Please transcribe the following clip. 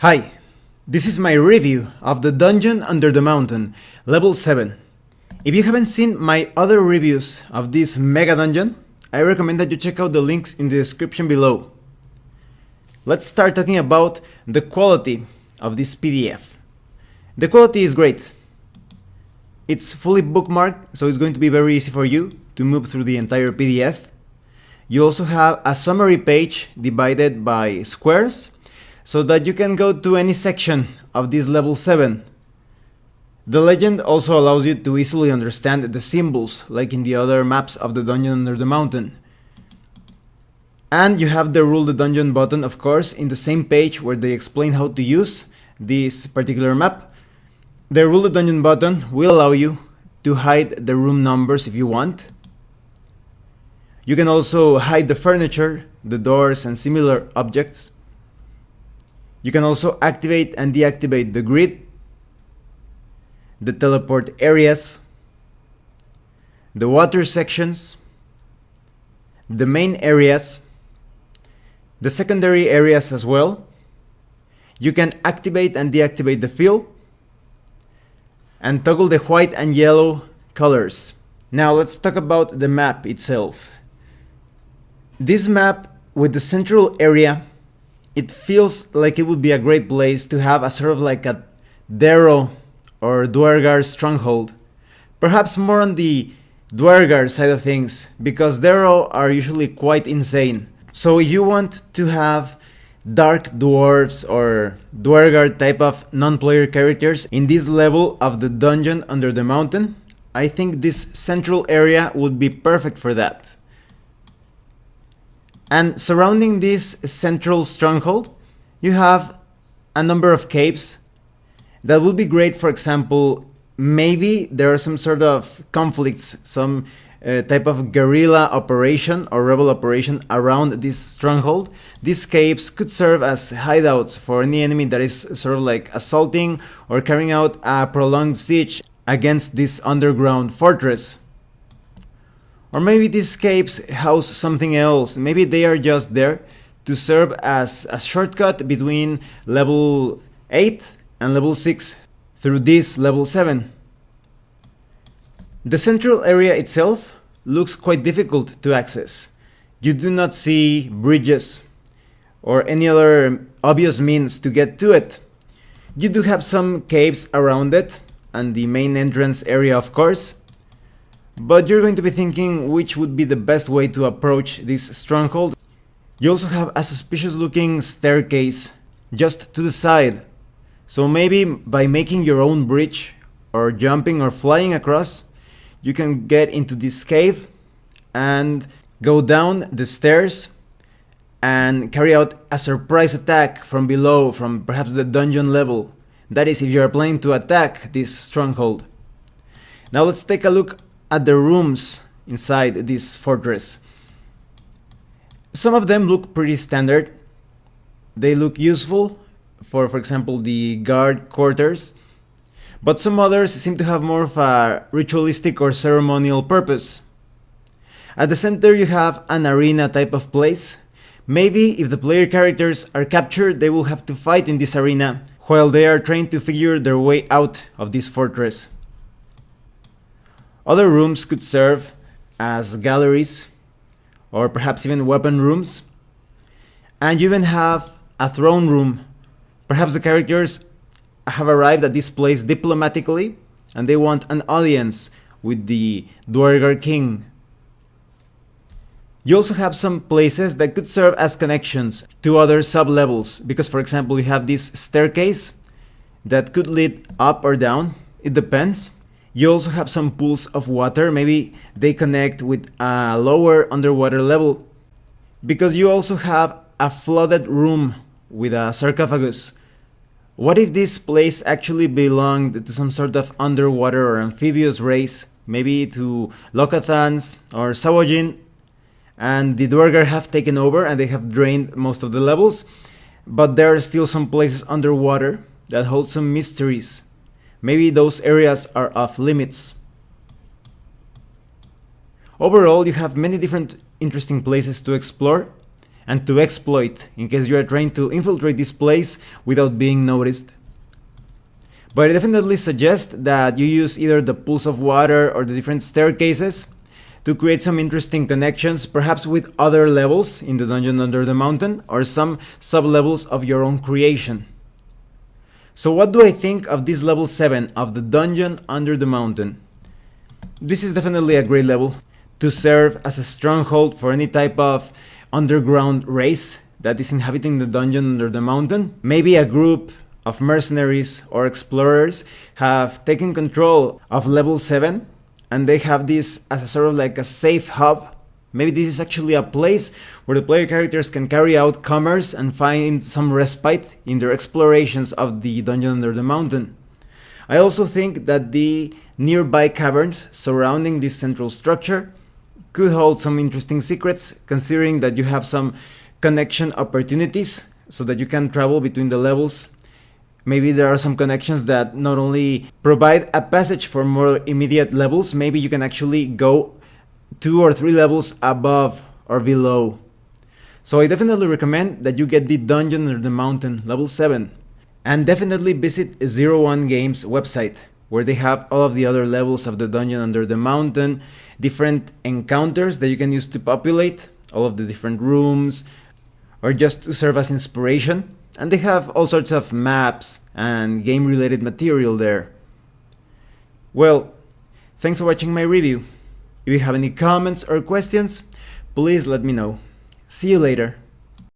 Hi, this is my review of the Dungeon Under the Mountain, level 7. If you haven't seen my other reviews of this mega dungeon, I recommend that you check out the links in the description below. Let's start talking about the quality of this PDF. The quality is great. It's fully bookmarked, so it's going to be very easy for you to move through the entire PDF. You also have a summary page divided by squares, so that you can go to any section of this level 7. The legend also allows you to easily understand the symbols, like in the other maps of the Dungeon Under the Mountain. And you have the Rule the Dungeon button, of course, in the same page where they explain how to use this particular map. The Rule the Dungeon button will allow you to hide the room numbers if you want. You can also hide the furniture, the doors, and similar objects. You can also activate and deactivate the grid, the teleport areas, the water sections, the main areas, the secondary areas as well. You can activate and deactivate the fill, and toggle the white and yellow colors. Now let's talk about the map itself. This map with the central area, it feels like it would be a great place to have a sort of like a Darrow or Duergar stronghold. Perhaps more on the Duergar side of things, because Darrow are usually quite insane. So if you want to have dark dwarves or Duergar type of non-player characters in this level of the Dungeon Under the Mountain, I think this central area would be perfect for that. And surrounding this central stronghold, you have a number of caves that would be great. For example, maybe there are some sort of conflicts, some type of guerrilla operation or rebel operation around this stronghold. These caves could serve as hideouts for any enemy that is sort of like assaulting or carrying out a prolonged siege against this underground fortress. Or maybe these caves house something else. Maybe they are just there to serve as a shortcut between level 8 and level 6 through this level 7. The central area itself looks quite difficult to access. You do not see bridges or any other obvious means to get to it. You do have some caves around it and the main entrance area, of course. But you're going to be thinking which would be the best way to approach this stronghold. You also have a suspicious looking staircase just to the side. So maybe by making your own bridge or jumping or flying across, you can get into this cave and go down the stairs and carry out a surprise attack from below, from perhaps the dungeon level. That is, if you are planning to attack this stronghold. Now let's take a look at the rooms inside this fortress. Some of them look pretty standard. They look useful for example, the guard quarters. But some others seem to have more of a ritualistic or ceremonial purpose. At the center you have an arena type of place. Maybe if the player characters are captured, they will have to fight in this arena while they are trying to figure their way out of this fortress. Other rooms could serve as galleries or perhaps even weapon rooms. And you even have a throne room. Perhaps the characters have arrived at this place diplomatically and they want an audience with the Duergar king. You also have some places that could serve as connections to other sub-levels, because for example you have this staircase that could lead up or down, it depends. You also have some pools of water, maybe they connect with a lower underwater level, because you also have a flooded room with a sarcophagus. What if this place actually belonged to some sort of underwater or amphibious race, maybe to Locathans or Sawajin, and the Duergar have taken over and they have drained most of the levels, but there are still some places underwater that hold some mysteries. Maybe those areas are off limits. Overall, you have many different interesting places to explore, and to exploit in case you are trying to infiltrate this place without being noticed. But I definitely suggest that you use either the pools of water or the different staircases to create some interesting connections, perhaps with other levels in the Dungeon Under the Mountain or some sub-levels of your own creation. So what do I think of this level 7 of the Dungeon Under the Mountain? This is definitely a great level to serve as a stronghold for any type of underground race that is inhabiting the Dungeon Under the Mountain. Maybe a group of mercenaries or explorers have taken control of level 7 and they have this as a sort of like a safe hub. Maybe this is actually a place where the player characters can carry out commerce and find some respite in their explorations of the Dungeon Under the Mountain. I also think that the nearby caverns surrounding this central structure could hold some interesting secrets, considering that you have some connection opportunities so that you can travel between the levels. Maybe there are some connections that not only provide a passage for more immediate levels, maybe you can actually go 2 or 3 levels above or below. So I definitely recommend that you get the Dungeon Under the Mountain level 7. And definitely visit Zero One Games website, where they have all of the other levels of the Dungeon Under the Mountain, different encounters that you can use to populate all of the different rooms, or just to serve as inspiration. And they have all sorts of maps and game related material there. Well, thanks for watching my review. If you have any comments or questions, please let me know. See you later.